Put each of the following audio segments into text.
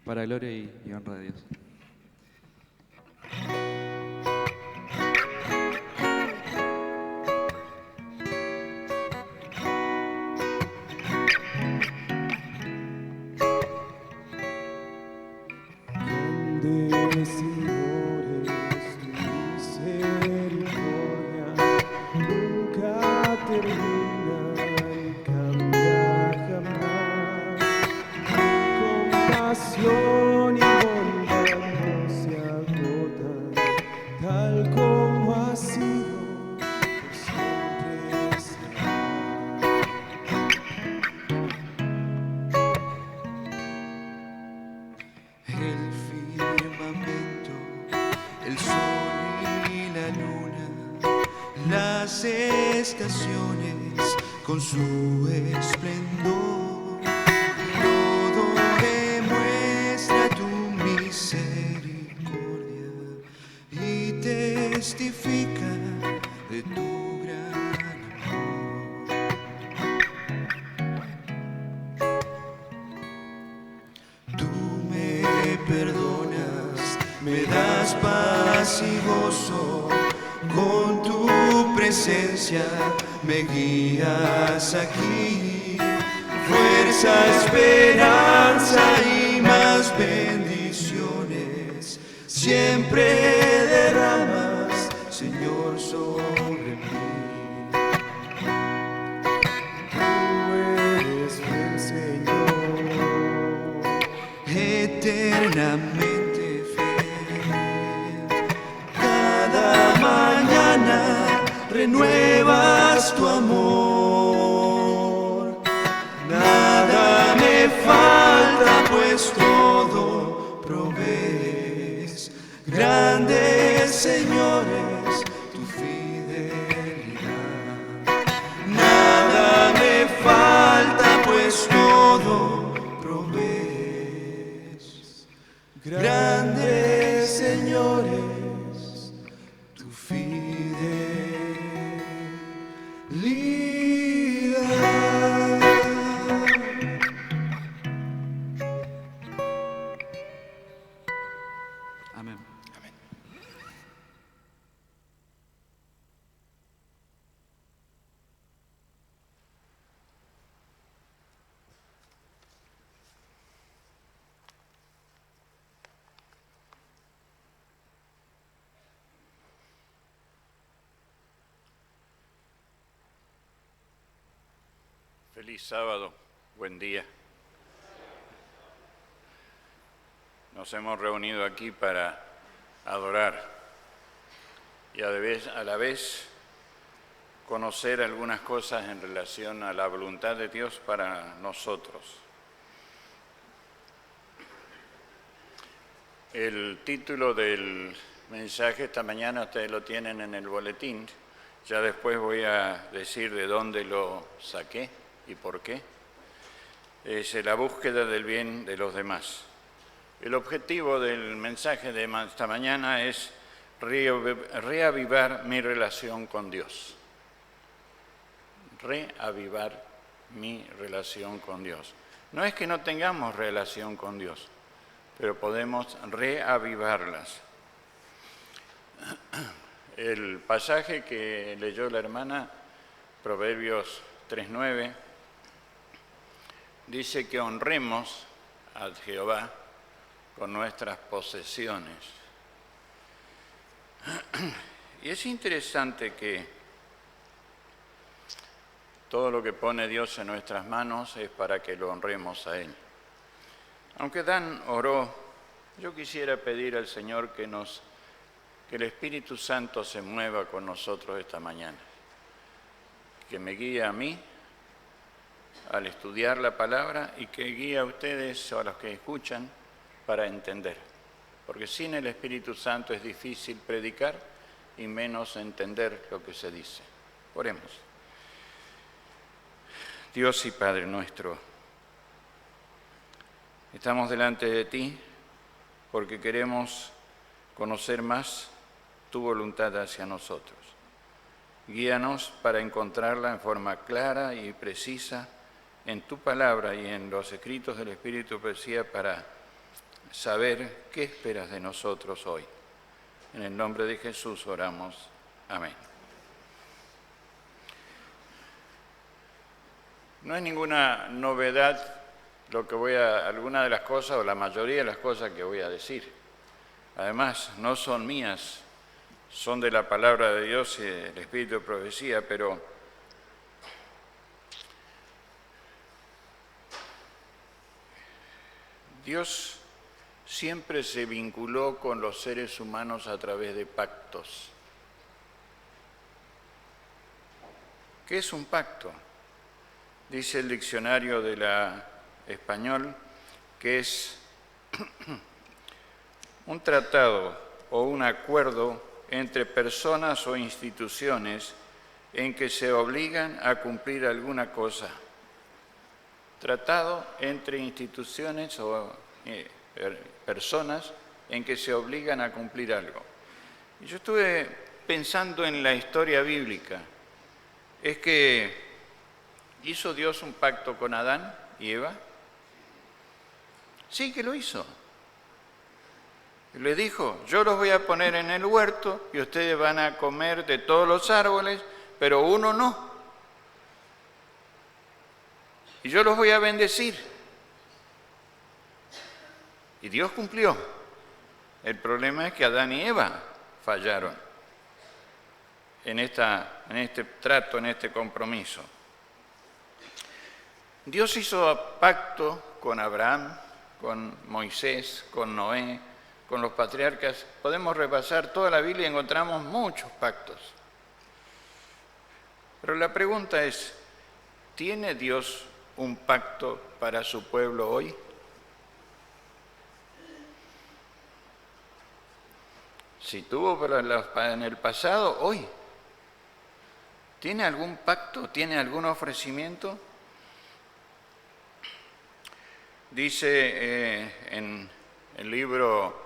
para gloria y honra de Dios. Con su esplendor, todo demuestra tu misericordia y testifica de tu gran amor. Tú me perdonas, me das paz y gozo con tu presencia. Me guías aquí, fuerza, esperanza y más bendiciones. Siempre derramas, Señor, sobre mí. Tú eres el Señor, eternamente fiel. Cada mañana renuevas tu amor, nada me falta, pues todo provees. Grandes, señores, tu fidelidad. Nada me falta, pues todo provees. Grandes, señores, tu fidelidad. Amén. Amén. Feliz sábado, buen día. Nos hemos reunido aquí para adorar y a la vez conocer algunas cosas en relación a la voluntad de Dios para nosotros. El título del mensaje esta mañana ustedes lo tienen en el boletín. Ya después voy a decir de dónde lo saqué y por qué. Es la búsqueda del bien de los demás. El objetivo del mensaje de esta mañana es reavivar mi relación con Dios. Reavivar mi relación con Dios. No es que no tengamos relación con Dios, pero podemos reavivarlas. El pasaje que leyó la hermana, Proverbios 3:9, dice que honremos a Jehová con nuestras posesiones. Y es interesante que todo lo que pone Dios en nuestras manos es para que lo honremos a Él. Aunque Dan oró, yo quisiera pedir al Señor que el Espíritu Santo se mueva con nosotros esta mañana, que me guíe a mí al estudiar la palabra y que guíe a ustedes o a los que escuchan para entender. Porque sin el Espíritu Santo es difícil predicar y menos entender lo que se dice. Oremos. Dios y Padre nuestro, estamos delante de ti porque queremos conocer más tu voluntad hacia nosotros. Guíanos para encontrarla en forma clara y precisa en tu palabra y en los escritos del Espíritu Profecía para saber qué esperas de nosotros hoy. En el nombre de Jesús oramos. Amén. No es ninguna novedad alguna de las cosas o la mayoría de las cosas que voy a decir. Además, no son mías, son de la palabra de Dios y del Espíritu de profecía, pero Dios siempre se vinculó con los seres humanos a través de pactos. ¿Qué es un pacto? Dice el diccionario de la español que es un tratado o un acuerdo entre personas o instituciones en que se obligan a cumplir alguna cosa. Tratado entre instituciones o personas en que se obligan a cumplir algo. Y yo estuve pensando en la historia bíblica. Es que ¿hizo Dios un pacto con Adán y Eva? Sí que lo hizo. Le dijo, yo los voy a poner en el huerto y ustedes van a comer de todos los árboles, pero uno no. Y yo los voy a bendecir. Y Dios cumplió. El problema es que Adán y Eva fallaron en este trato, en este compromiso. Dios hizo pacto con Abraham, con Moisés, con Noé, con los patriarcas. Podemos repasar toda la Biblia y encontramos muchos pactos. Pero la pregunta es, ¿tiene Dios un pacto para su pueblo hoy? Si tuvo en el pasado, hoy. ¿Tiene algún pacto? ¿Tiene algún ofrecimiento? Dice en el libro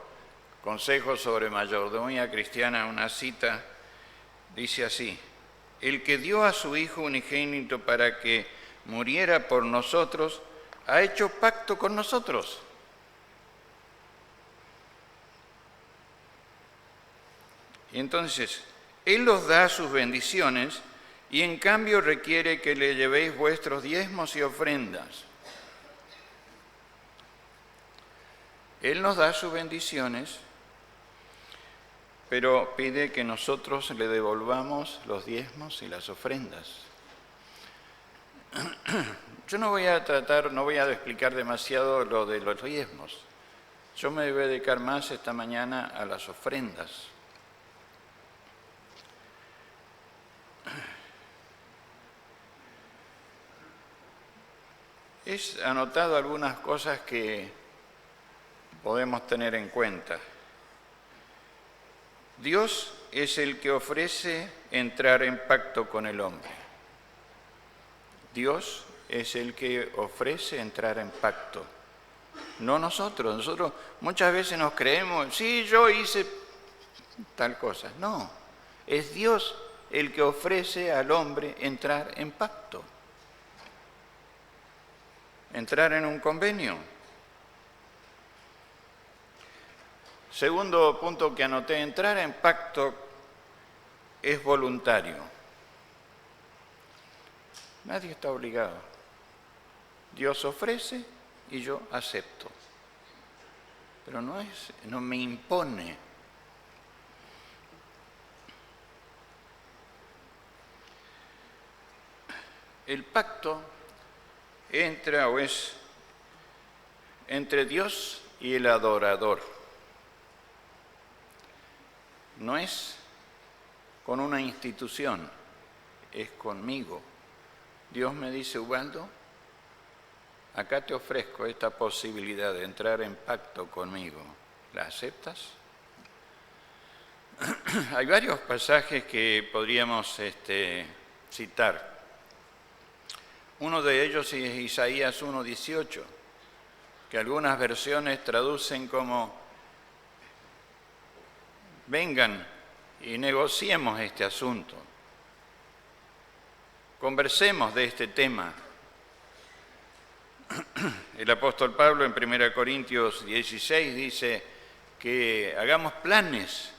Consejos sobre Mayordomía Cristiana, una cita, dice así: el que dio a su Hijo unigénito para que muriera por nosotros, ha hecho pacto con nosotros. Y entonces, Él os da sus bendiciones y en cambio requiere que le llevéis vuestros diezmos y ofrendas. Él nos da sus bendiciones, pero pide que nosotros le devolvamos los diezmos y las ofrendas. Yo no voy a explicar demasiado lo de los diezmos. Yo me voy a dedicar más esta mañana a las ofrendas. He anotado algunas cosas que podemos tener en cuenta. Dios es el que ofrece entrar en pacto con el hombre. Dios es el que ofrece entrar en pacto, no nosotros. Nosotros muchas veces nos creemos, sí, yo hice tal cosa. No, es Dios el que ofrece al hombre entrar en pacto, entrar en un convenio. Segundo punto que anoté, entrar en pacto es voluntario. Nadie está obligado. Dios ofrece y yo acepto. Pero no me impone. El pacto es entre Dios y el adorador. No es con una institución, es conmigo. Dios me dice, Ubaldo, acá te ofrezco esta posibilidad de entrar en pacto conmigo. ¿La aceptas? Hay varios pasajes que podríamos citar. Uno de ellos es Isaías 1:18, que algunas versiones traducen como: vengan y negociemos este asunto, conversemos de este tema. El apóstol Pablo en 1 Corintios 16 dice que hagamos planes.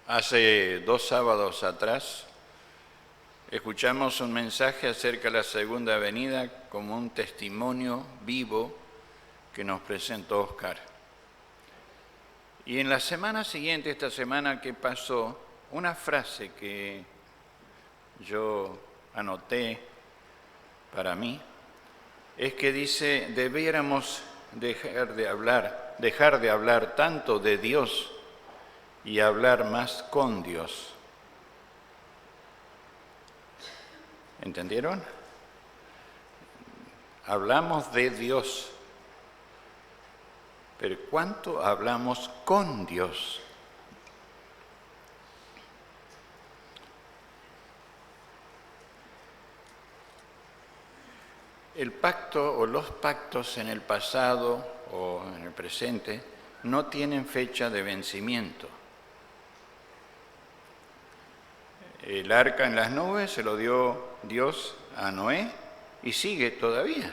Hace 2 sábados atrás escuchamos un mensaje acerca de la segunda venida como un testimonio vivo que nos presentó Oscar. Y en la semana siguiente, esta semana que pasó, una frase que yo anoté para mí es que dice: debiéramos dejar de hablar tanto de Dios y hablar más con Dios. ¿Entendieron? Hablamos de Dios, pero ¿cuánto hablamos con Dios? El pacto o los pactos en el pasado o en el presente no tienen fecha de vencimiento. El arca en las nubes se lo dio Dios a Noé y sigue todavía.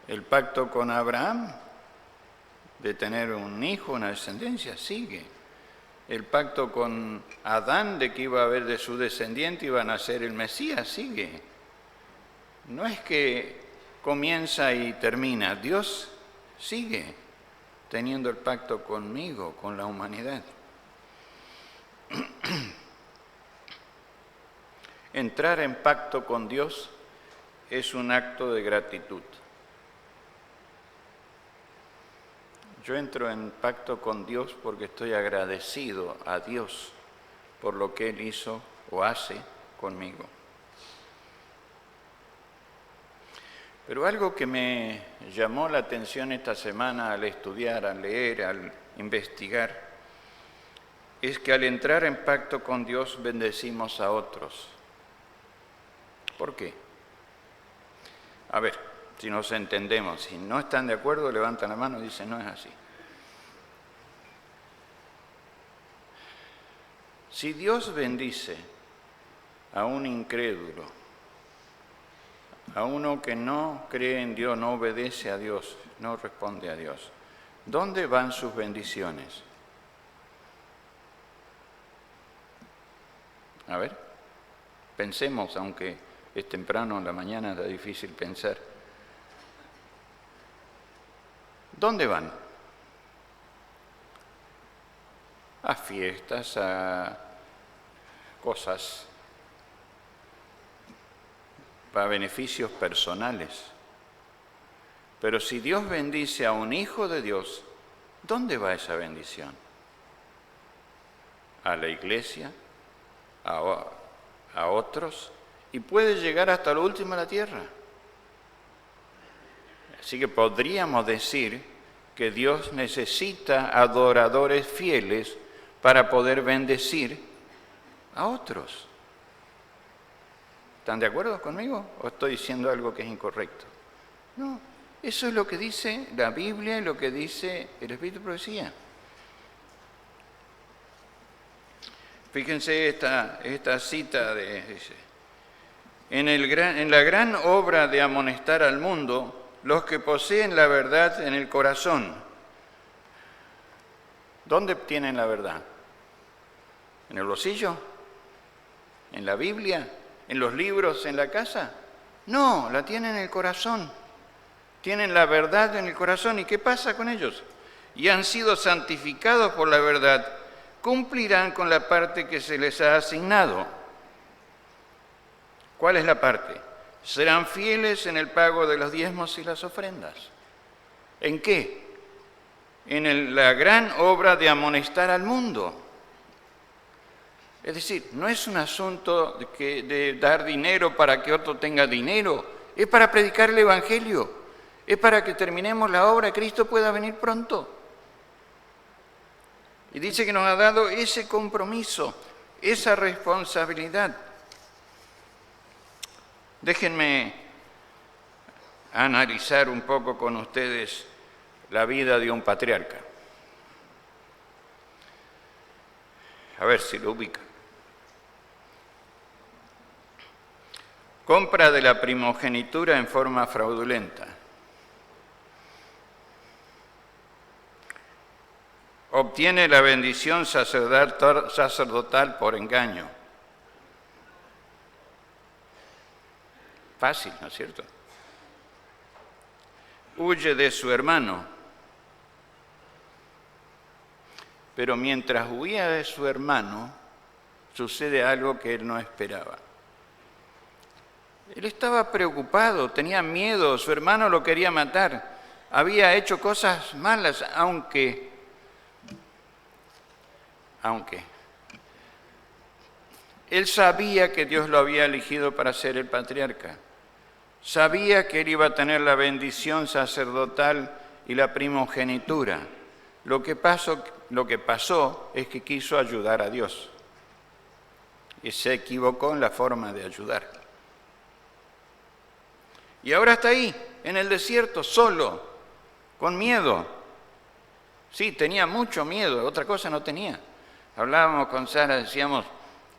El pacto con Abraham de tener un hijo, una descendencia, sigue. El pacto con Adán de que iba a haber de su descendiente, iba a nacer el Mesías, sigue. No es que comienza y termina, Dios sigue teniendo el pacto conmigo, con la humanidad. Entrar en pacto con Dios es un acto de gratitud. Yo entro en pacto con Dios porque estoy agradecido a Dios por lo que Él hizo o hace conmigo. Pero algo que me llamó la atención esta semana al estudiar, al leer, al investigar, es que al entrar en pacto con Dios bendecimos a otros. ¿Por qué? A ver, si nos entendemos, si no están de acuerdo, levantan la mano y dicen, no es así. Si Dios bendice a un incrédulo, a uno que no cree en Dios, no obedece a Dios, no responde a Dios, ¿dónde van sus bendiciones? A ver, pensemos, aunque es temprano en la mañana, está difícil pensar. ¿Dónde van? A fiestas, a cosas para beneficios personales. Pero si Dios bendice a un hijo de Dios, ¿dónde va esa bendición? A la iglesia, a otros, y puede llegar hasta lo último de la tierra. Así que podríamos decir que Dios necesita adoradores fieles para poder bendecir a otros. ¿Están de acuerdo conmigo o estoy diciendo algo que es incorrecto? No, eso es lo que dice la Biblia y lo que dice el Espíritu de Profecía. Fíjense esta cita dice: en la gran obra de amonestar al mundo, los que poseen la verdad en el corazón. ¿Dónde tienen la verdad? ¿En el bolsillo? ¿En la Biblia? ¿En los libros en la casa? No, la tienen en el corazón. Tienen la verdad en el corazón. ¿Y qué pasa con ellos? Y han sido santificados por la verdad. Cumplirán con la parte que se les ha asignado. ¿Cuál es la parte? Serán fieles en el pago de los diezmos y las ofrendas. ¿En qué? En la gran obra de amonestar al mundo. Es decir, no es un asunto de dar dinero para que otro tenga dinero, es para predicar el Evangelio, es para que terminemos la obra, Cristo pueda venir pronto. Y dice que nos ha dado ese compromiso, esa responsabilidad. Déjenme analizar un poco con ustedes la vida de un patriarca. A ver si lo ubica. Compra de la primogenitura en forma fraudulenta. Obtiene la bendición sacerdotal por engaño. Fácil, ¿no es cierto? Huye de su hermano. Pero mientras huía de su hermano, sucede algo que él no esperaba. Él estaba preocupado, tenía miedo, su hermano lo quería matar. Había hecho cosas malas, aunque él sabía que Dios lo había elegido para ser el patriarca. Sabía que él iba a tener la bendición sacerdotal y la primogenitura. Lo que pasó es que quiso ayudar a Dios. Y se equivocó en la forma de ayudar. Y ahora está ahí, en el desierto, solo, con miedo. Sí, tenía mucho miedo, otra cosa no tenía. Hablábamos con Sara, decíamos,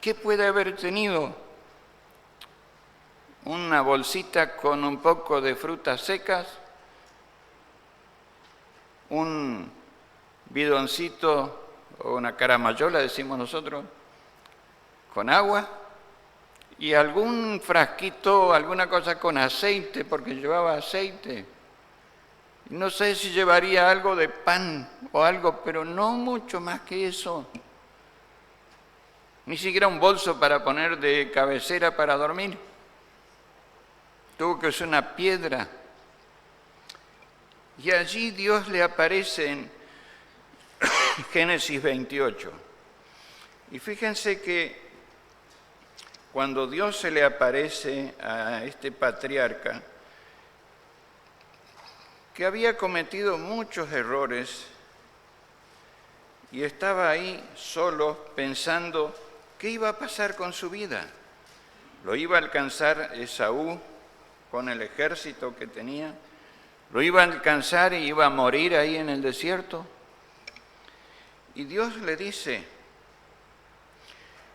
¿qué puede haber tenido? Una bolsita con un poco de frutas secas, un bidoncito o una caramayola, decimos nosotros, con agua, y algún frasquito, alguna cosa con aceite, porque llevaba aceite. No sé si llevaría algo de pan o algo, pero no mucho más que eso. Ni siquiera un bolso para poner de cabecera para dormir. Tuvo que usar una piedra. Y allí Dios le aparece en Génesis 28. Y fíjense que cuando Dios se le aparece a este patriarca, que había cometido muchos errores y estaba ahí solo pensando qué iba a pasar con su vida. Lo iba a alcanzar Esaú con el ejército que tenía, lo iba a alcanzar y iba a morir ahí en el desierto. Y Dios le dice,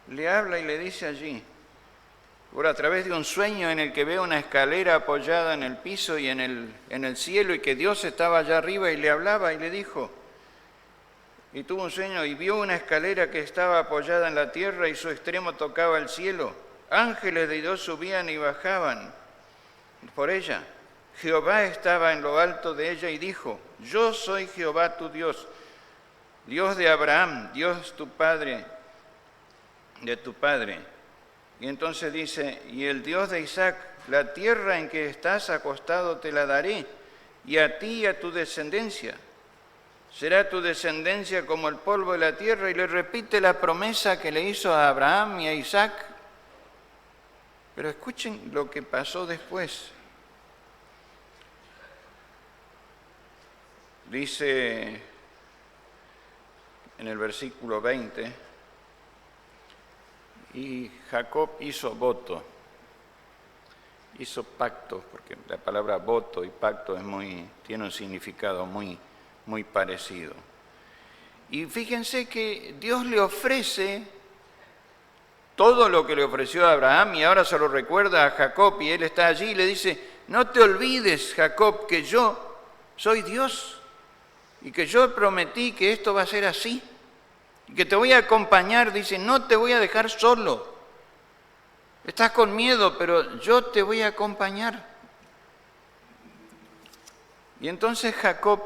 le habla y le dice allí, por a través de un sueño en el que ve una escalera apoyada en el piso y en el cielo, y que Dios estaba allá arriba y le hablaba y le dijo, y tuvo un sueño y vio una escalera que estaba apoyada en la tierra y su extremo tocaba el cielo. Ángeles de Dios subían y bajaban por ella. Jehová estaba en lo alto de ella y dijo, yo soy Jehová tu Dios, Dios de Abraham, Dios tu padre, de tu padre. Y entonces dice, y el Dios de Isaac, la tierra en que estás acostado te la daré, y a ti y a tu descendencia. Será tu descendencia como el polvo de la tierra, y le repite la promesa que le hizo a Abraham y a Isaac. Pero escuchen lo que pasó después. Dice en el versículo 20, y Jacob hizo voto, hizo pacto, porque la palabra voto y pacto tiene un significado muy parecido. Y fíjense que Dios le ofrece todo lo que le ofreció a Abraham y ahora se lo recuerda a Jacob y él está allí y le dice, no te olvides, Jacob, que yo soy Dios y que yo prometí que esto va a ser así. Y que te voy a acompañar, dice, no te voy a dejar solo. Estás con miedo, pero yo te voy a acompañar. Y entonces Jacob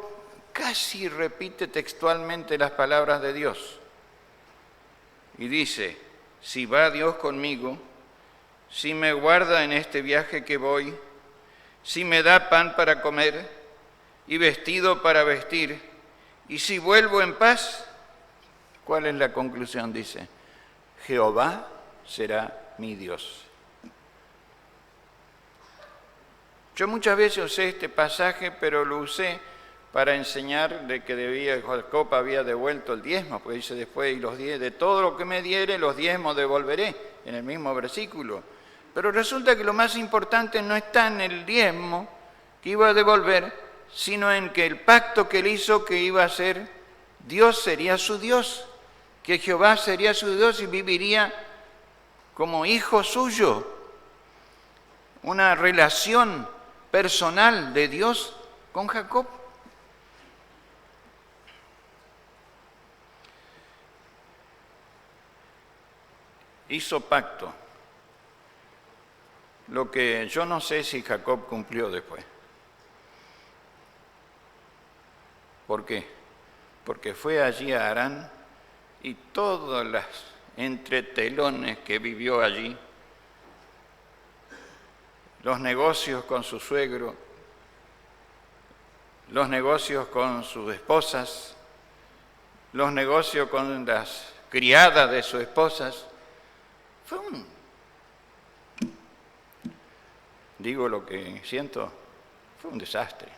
casi repite textualmente las palabras de Dios. Y dice, si va Dios conmigo, si me guarda en este viaje que voy, si me da pan para comer y vestido para vestir, y si vuelvo en paz, ¿cuál es la conclusión? Dice, Jehová será mi Dios. Yo muchas veces usé este pasaje, pero lo usé para enseñar de que Jacob había devuelto el diezmo, porque dice después, y los 10, de todo lo que me diere, los diezmos devolveré, en el mismo versículo. Pero resulta que lo más importante no está en el diezmo, que iba a devolver, sino en que el pacto que él hizo que iba a ser, Dios sería su Dios, que Jehová sería su Dios y viviría como hijo suyo. Una relación personal de Dios con Jacob. Hizo pacto, lo que yo no sé si Jacob cumplió después. ¿Por qué? Porque fue allí a Harán y todas las entretelones que vivió allí, los negocios con su suegro, los negocios con sus esposas, los negocios con las criadas de sus esposas, digo lo que siento, fue un desastre.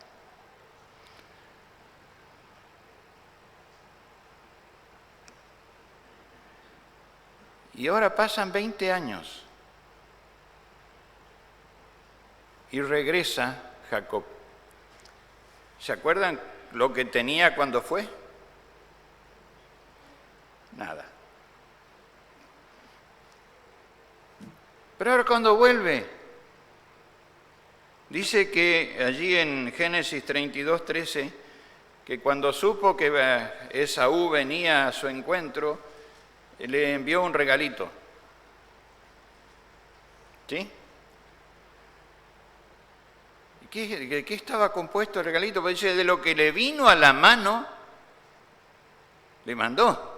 Y ahora pasan 20 años y regresa Jacob. ¿Se acuerdan lo que tenía cuando fue? Nada. Pero ahora cuando vuelve, dice que allí en Génesis 32:13, que cuando supo que Esaú venía a su encuentro, le envió un regalito. ¿Sí? ¿De qué estaba compuesto el regalito? Pues dice, de lo que le vino a la mano, le mandó.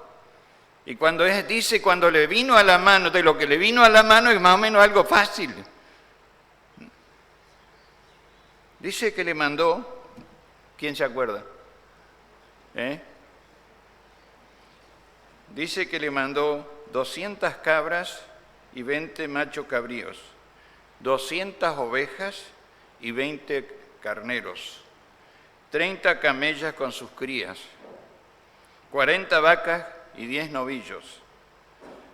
Y cuando dice cuando le vino a la mano, de lo que le vino a la mano es más o menos algo fácil. Dice que le mandó, ¿quién se acuerda? Dice que le mandó 200 cabras y 20 machos cabríos, 200 ovejas y 20 carneros, 30 camellas con sus crías, 40 vacas y 10 novillos,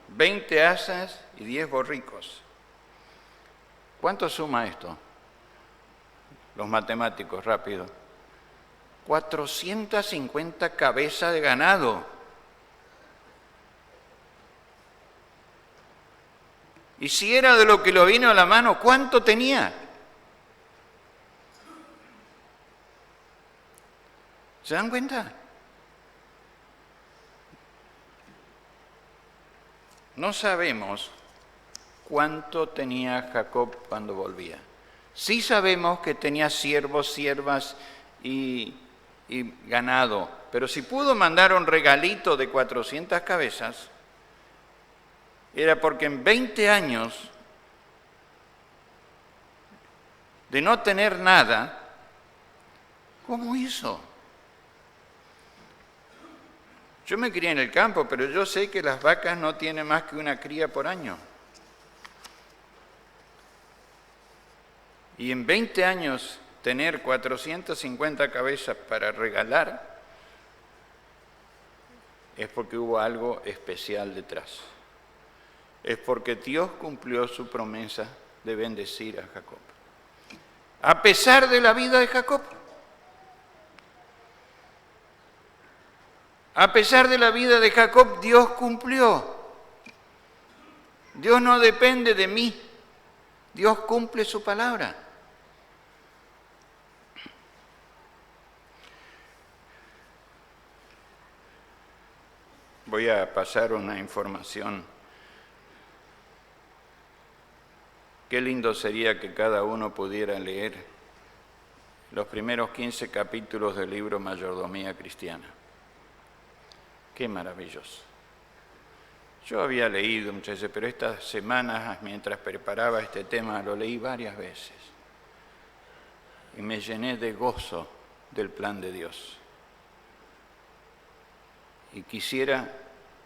20 asas y 10 borricos. ¿Cuánto suma esto? Los matemáticos, rápido. 450 cabezas de ganado. Y si era de lo que le vino a la mano, ¿cuánto tenía? ¿Se dan cuenta? No sabemos cuánto tenía Jacob cuando volvía. Sí sabemos que tenía siervos, siervas y ganado, pero si pudo mandar un regalito de 400 cabezas, era porque en 20 años de no tener nada, ¿cómo hizo? Yo me crié en el campo, pero yo sé que las vacas no tienen más que una cría por año. Y en 20 años tener 450 cabezas para regalar es porque hubo algo especial detrás. Es porque Dios cumplió su promesa de bendecir a Jacob. A pesar de la vida de Jacob. A pesar de la vida de Jacob, Dios cumplió. Dios no depende de mí. Dios cumple su palabra. Voy a pasar una información. Qué lindo sería que cada uno pudiera leer los primeros 15 capítulos del libro Mayordomía Cristiana. Qué maravilloso. Yo había leído muchas veces, pero estas semanas, mientras preparaba este tema, lo leí varias veces. Y me llené de gozo del plan de Dios. Y quisiera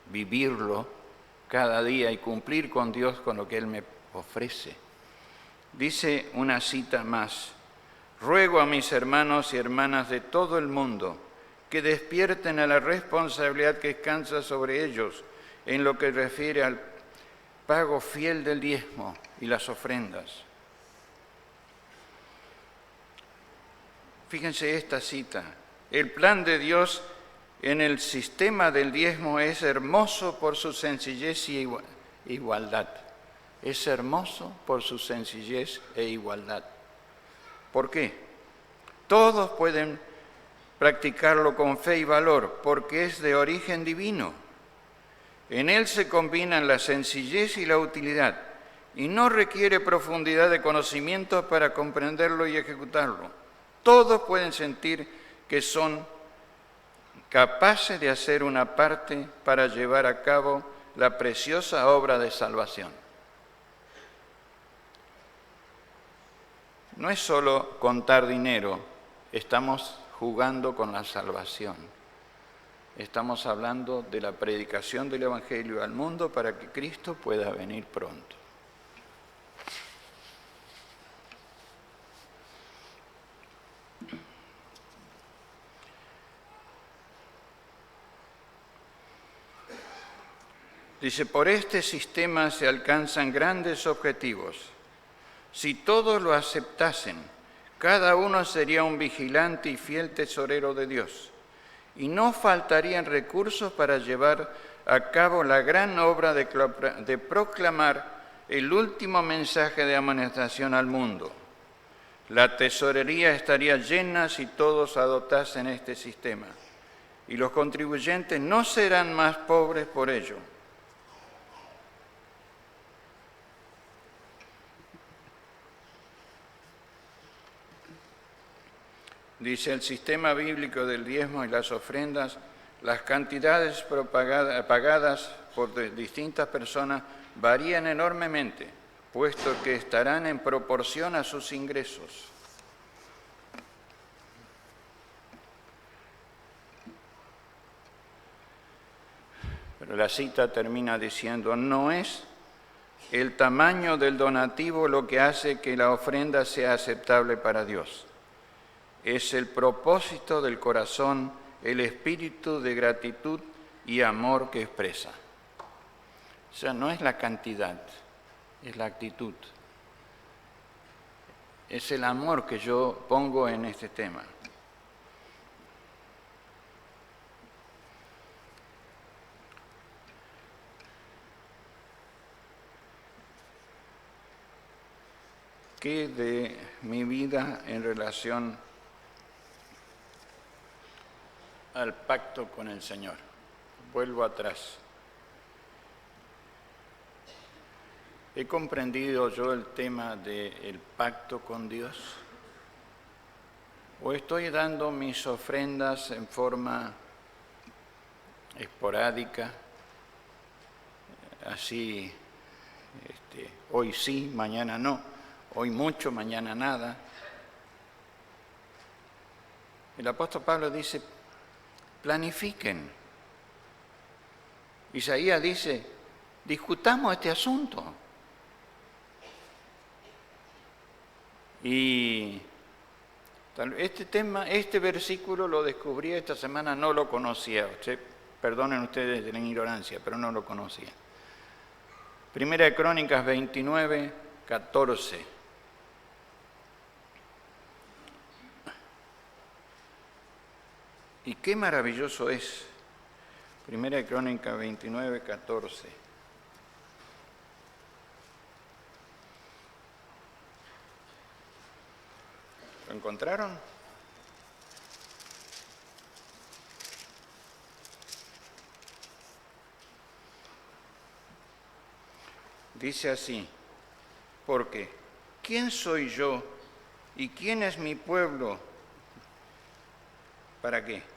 vivirlo cada día y cumplir con Dios con lo que Él me ofrece. Dice una cita más: ruego a mis hermanos y hermanas de todo el mundo que despierten a la responsabilidad que descansa sobre ellos en lo que refiere al pago fiel del diezmo y las ofrendas. Fíjense esta cita. El plan de Dios en el sistema del diezmo es hermoso por su sencillez y igualdad. Es hermoso por su sencillez e igualdad. ¿Por qué? Todos pueden practicarlo con fe y valor porque es de origen divino. En él se combinan la sencillez y la utilidad y no requiere profundidad de conocimiento para comprenderlo y ejecutarlo. Todos pueden sentir que son capaces de hacer una parte para llevar a cabo la preciosa obra de salvación. No es solo contar dinero, estamos jugando con la salvación. Estamos hablando de la predicación del Evangelio al mundo para que Cristo pueda venir pronto. Dice, por este sistema se alcanzan grandes objetivos. Si todos lo aceptasen, cada uno sería un vigilante y fiel tesorero de Dios, y no faltarían recursos para llevar a cabo la gran obra de proclamar el último mensaje de amonestación al mundo. La tesorería estaría llena si todos adoptasen este sistema, y los contribuyentes no serán más pobres por ello. Dice el sistema bíblico del diezmo y las ofrendas, las cantidades pagadas por distintas personas varían enormemente, puesto que estarán en proporción a sus ingresos. Pero la cita termina diciendo, no es el tamaño del donativo lo que hace que la ofrenda sea aceptable para Dios. Es el propósito del corazón, el espíritu de gratitud y amor que expresa. O sea, no es la cantidad, es la actitud. Es el amor que yo pongo en este tema. ¿Qué de mi vida en relación al pacto con el Señor? Vuelvo atrás. ¿He comprendido yo el tema del pacto con Dios? ¿O estoy dando mis ofrendas en forma esporádica? Así, hoy sí, mañana no. Hoy mucho, mañana nada. El apóstol Pablo dice, planifiquen. Isaías dice, discutamos este asunto. Y este versículo lo descubrí esta semana, no lo conocía. Perdonen ustedes de la ignorancia, pero no lo conocía. Primera de Crónicas 29, 14. Y qué maravilloso es. Primera de Crónicas 29, 14. ¿Lo encontraron? Dice así, porque ¿quién soy yo y quién es mi pueblo? ¿Para qué?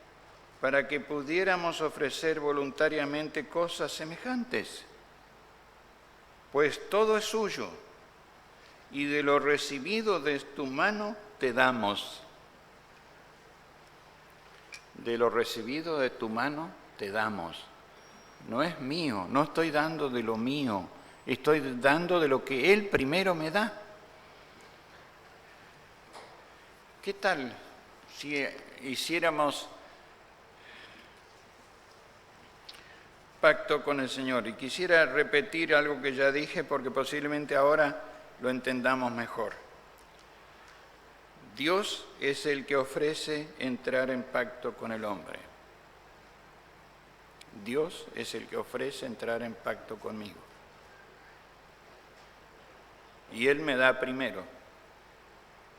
Para que pudiéramos ofrecer voluntariamente cosas semejantes. Pues todo es suyo, y de lo recibido de tu mano te damos. De lo recibido de tu mano te damos. No es mío, no estoy dando de lo mío, estoy dando de lo que Él primero me da. ¿Qué tal si hiciéramos pacto con el Señor? Y quisiera repetir algo que ya dije porque posiblemente ahora lo entendamos mejor. Dios es el que ofrece entrar en pacto con el hombre. Dios es el que ofrece entrar en pacto conmigo. Y Él me da primero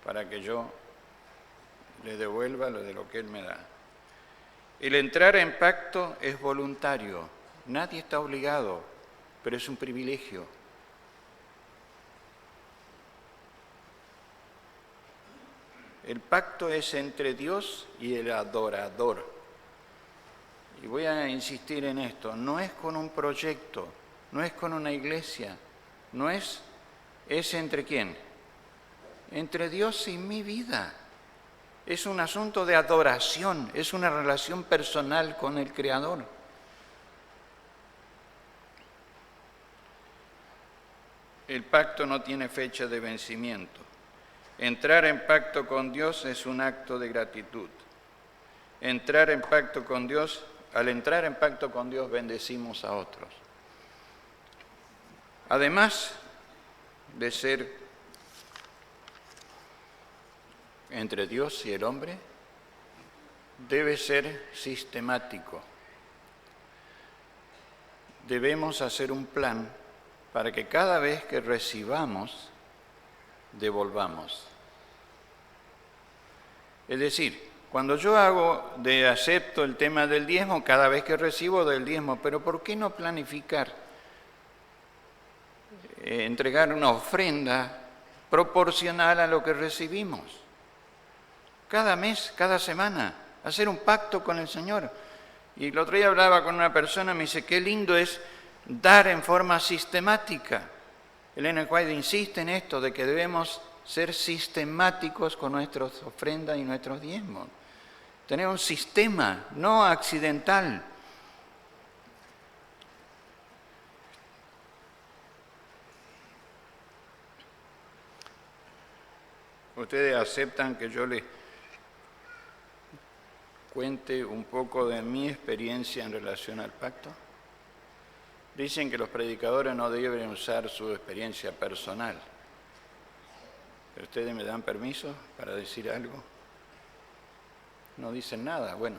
para que yo le devuelva lo de lo que Él me da. El entrar en pacto es voluntario. Nadie está obligado, pero es un privilegio. El pacto es entre Dios y el adorador. Y voy a insistir en esto, no es con un proyecto, no es con una iglesia, es entre quién, entre Dios y mi vida. Es un asunto de adoración, es una relación personal con el Creador. El pacto no tiene fecha de vencimiento. Entrar en pacto con Dios es un acto de gratitud. Entrar en pacto con Dios, al entrar en pacto con Dios bendecimos a otros. Además de ser entre Dios y el hombre, debe ser sistemático. Debemos hacer un plan para que cada vez que recibamos, devolvamos. Es decir, cuando yo acepto el tema del diezmo, cada vez que recibo del diezmo, pero ¿por qué no planificar? Entregar una ofrenda proporcional a lo que recibimos. Cada mes, cada semana, hacer un pacto con el Señor. Y el otro día hablaba con una persona, me dice, qué lindo es dar en forma sistemática. Elena White insiste en esto, de que debemos ser sistemáticos con nuestras ofrendas y nuestros diezmos. Tener un sistema, no accidental. ¿Ustedes aceptan que yo les cuente un poco de mi experiencia en relación al pacto? Dicen que los predicadores no deben usar su experiencia personal. ¿Pero ustedes me dan permiso para decir algo? No dicen nada, bueno.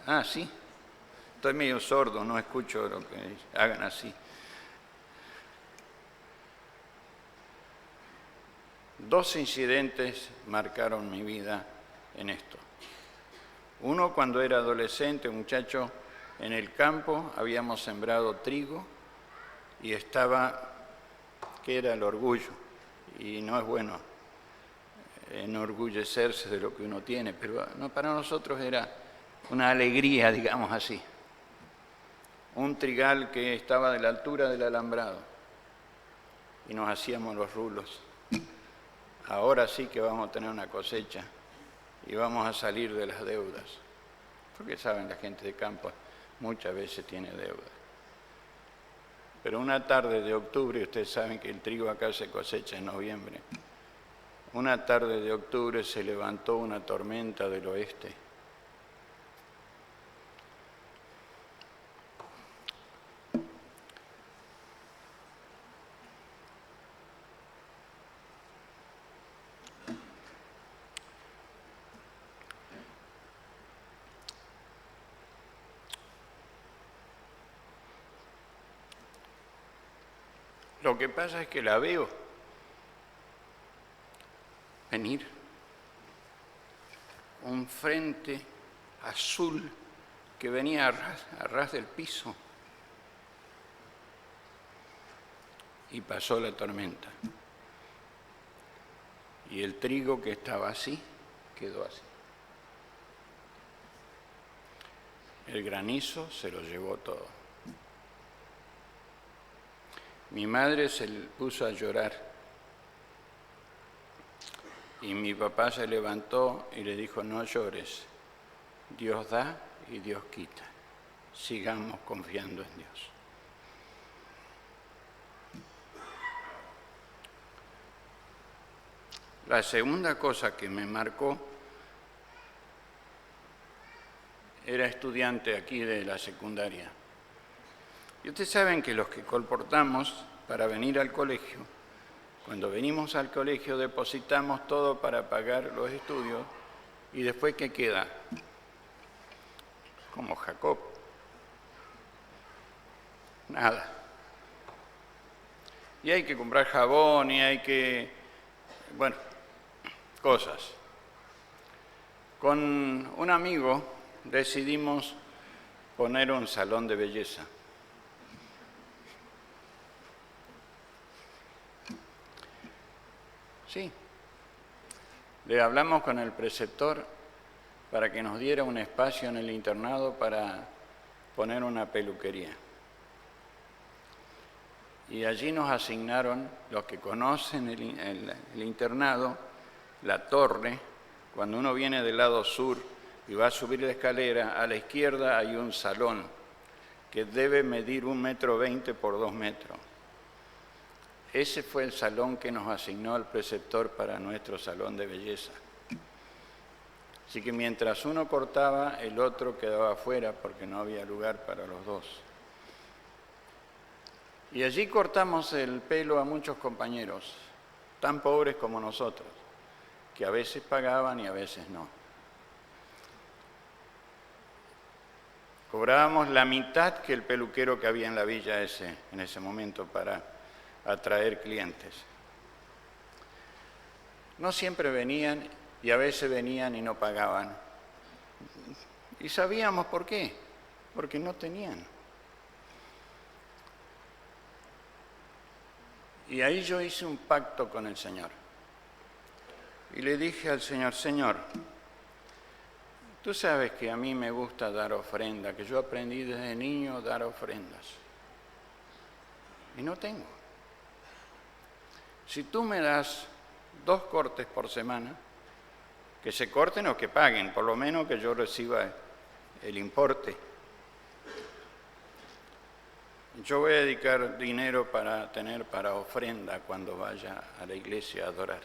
Ah, sí. Estoy medio sordo, no escucho lo que hagan así. 2 incidentes marcaron mi vida en esto. Uno, cuando era adolescente, un muchacho en el campo, habíamos sembrado trigo y que era el orgullo. Y no es bueno enorgullecerse de lo que uno tiene, pero no, para nosotros era una alegría, digamos así. Un trigal que estaba de la altura del alambrado y nos hacíamos los rulos. Ahora sí que vamos a tener una cosecha y vamos a salir de las deudas, porque saben, la gente de campo muchas veces tiene deudas. Pero una tarde de octubre, ustedes saben que el trigo acá se cosecha en noviembre, una tarde de octubre se levantó una tormenta del oeste. Lo que pasa es que la veo venir, un frente azul que venía a ras del piso y pasó la tormenta. Y el trigo que estaba así, quedó así. El granizo se lo llevó todo. Mi madre se puso a llorar y mi papá se levantó y le dijo, no llores, Dios da y Dios quita, sigamos confiando en Dios. La segunda cosa que me marcó, era estudiante aquí de la secundaria. Y ustedes saben que los que colportamos para venir al colegio, Cuando venimos al colegio depositamos todo para pagar los estudios y después ¿qué queda? Como Jacob. Nada. Y hay que comprar jabón y hay que, bueno, cosas. Con un amigo decidimos poner un salón de belleza. Sí. Le hablamos con el preceptor para que nos diera un espacio en el internado para poner una peluquería. Y allí nos asignaron, los que conocen el internado, la torre. Cuando uno viene del lado sur y va a subir la escalera, a la izquierda hay un salón que debe medir 1,20 m por 2 metros. Ese fue el salón que nos asignó el preceptor para nuestro salón de belleza. Así que mientras uno cortaba, el otro quedaba afuera porque no había lugar para los dos. Y allí cortamos el pelo a muchos compañeros, tan pobres como nosotros, que a veces pagaban y a veces no. Cobrábamos la mitad que el peluquero que había en la villa en ese momento para atraer clientes. No siempre venían y a veces venían y no pagaban. Y sabíamos por qué, porque no tenían. Y ahí yo hice un pacto con el Señor. Y le dije al Señor, Señor, tú sabes que a mí me gusta dar ofrenda, que yo aprendí desde niño a dar ofrendas. Y no tengo. Si tú me das 2 cortes por semana, que se corten o que paguen, por lo menos que yo reciba el importe. Yo voy a dedicar dinero para tener para ofrenda cuando vaya a la iglesia a adorar.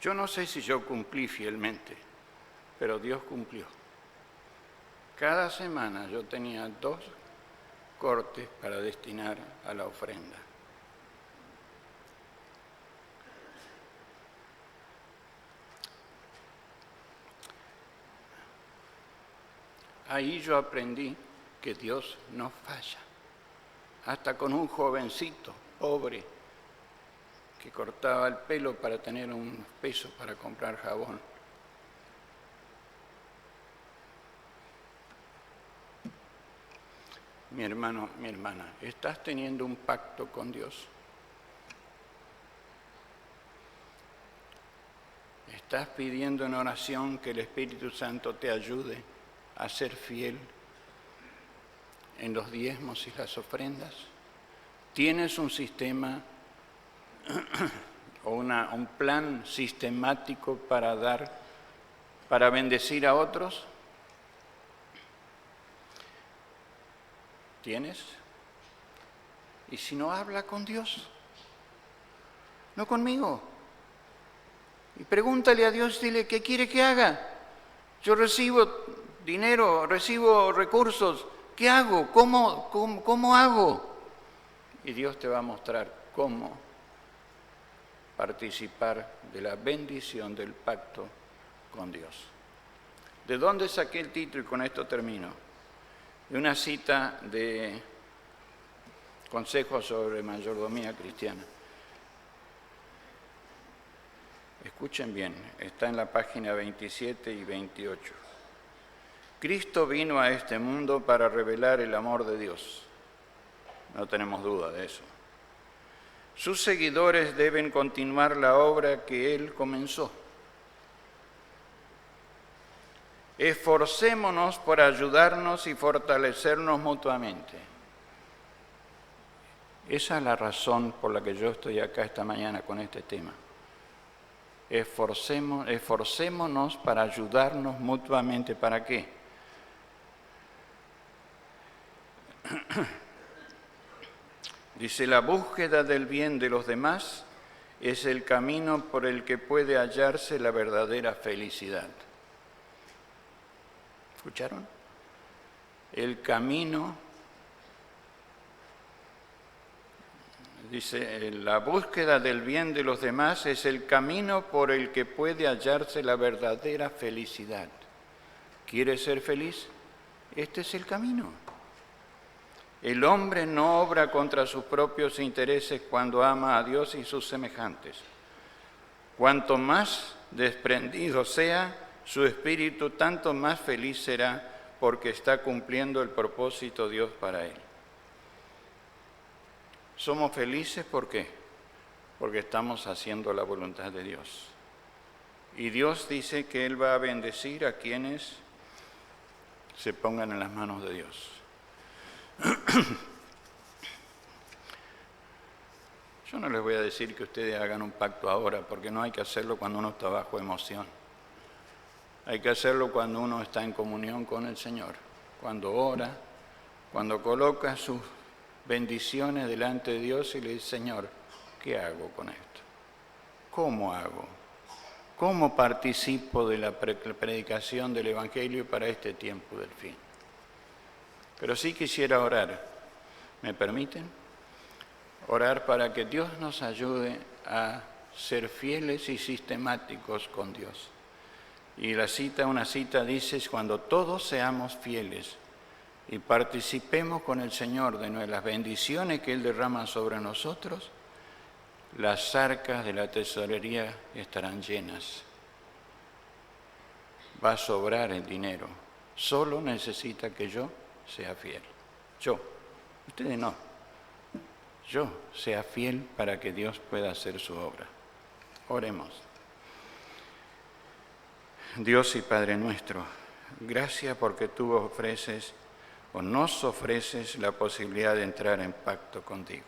Yo no sé si yo cumplí fielmente, pero Dios cumplió. Cada semana yo tenía 2 cortes para destinar a la ofrenda. Ahí yo aprendí que Dios no falla. Hasta con un jovencito pobre que cortaba el pelo para tener unos pesos para comprar jabón. Mi hermano, mi hermana, ¿estás teniendo un pacto con Dios? ¿Estás pidiendo en oración que el Espíritu Santo te ayude a ser fiel en los diezmos y las ofrendas? ¿Tienes un sistema o un plan sistemático para dar, para bendecir a otros? ¿Tienes? Y si no, habla con Dios, no conmigo. Y pregúntale a Dios, dile, ¿qué quiere que haga? Yo recibo dinero, recibo recursos, ¿qué hago? ¿Cómo hago? Y Dios te va a mostrar cómo participar de la bendición del pacto con Dios. ¿De dónde saqué el título? Y con esto termino. De una cita de Consejos sobre Mayordomía Cristiana. Escuchen bien, está en la página 27 y 28. Cristo vino a este mundo para revelar el amor de Dios. No tenemos duda de eso. Sus seguidores deben continuar la obra que Él comenzó. Esforcémonos por ayudarnos y fortalecernos mutuamente. Esa es la razón por la que yo estoy acá esta mañana con este tema. Esforcémonos para ayudarnos mutuamente. ¿Para qué? Dice, la búsqueda del bien de los demás es el camino por el que puede hallarse la verdadera felicidad. ¿Escucharon? El camino, dice, la búsqueda del bien de los demás es el camino por el que puede hallarse la verdadera felicidad. ¿Quieres ser feliz? Este es el camino. El hombre no obra contra sus propios intereses cuando ama a Dios y sus semejantes. Cuanto más desprendido sea su espíritu, tanto más feliz será porque está cumpliendo el propósito de Dios para él. ¿Somos felices por qué? Porque estamos haciendo la voluntad de Dios. Y Dios dice que Él va a bendecir a quienes se pongan en las manos de Dios. Yo no les voy a decir que ustedes hagan un pacto ahora, porque no hay que hacerlo cuando uno está bajo emoción. Hay que hacerlo cuando uno está en comunión con el Señor, cuando ora, cuando coloca sus bendiciones delante de Dios y le dice, Señor, ¿qué hago con esto? ¿Cómo hago? ¿Cómo participo de la predicación del Evangelio para este tiempo del fin? Pero sí quisiera orar. ¿Me permiten? Orar para que Dios nos ayude a ser fieles y sistemáticos con Dios. Y una cita dice, cuando todos seamos fieles y participemos con el Señor de las bendiciones que Él derrama sobre nosotros, las arcas de la tesorería estarán llenas. Va a sobrar el dinero. Solo necesita que yo sea fiel. Yo. Ustedes no. Yo sea fiel para que Dios pueda hacer su obra. Oremos. Dios y Padre nuestro, gracias porque tú ofreces o nos ofreces la posibilidad de entrar en pacto contigo.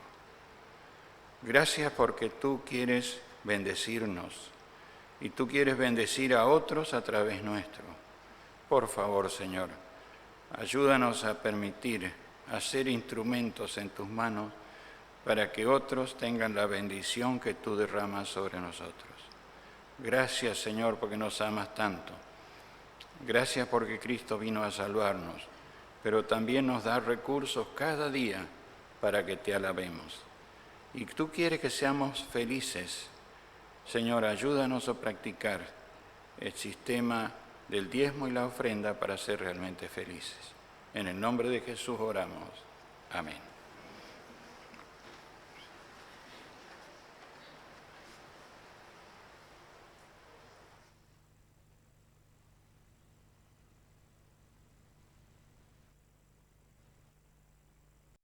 Gracias porque tú quieres bendecirnos y tú quieres bendecir a otros a través nuestro. Por favor, Señor, ayúdanos a permitir hacer instrumentos en tus manos para que otros tengan la bendición que tú derramas sobre nosotros. Gracias, Señor, porque nos amas tanto. Gracias porque Cristo vino a salvarnos, pero también nos da recursos cada día para que te alabemos. Y tú quieres que seamos felices. Señor, ayúdanos a practicar el sistema del diezmo y la ofrenda para ser realmente felices. En el nombre de Jesús oramos. Amén.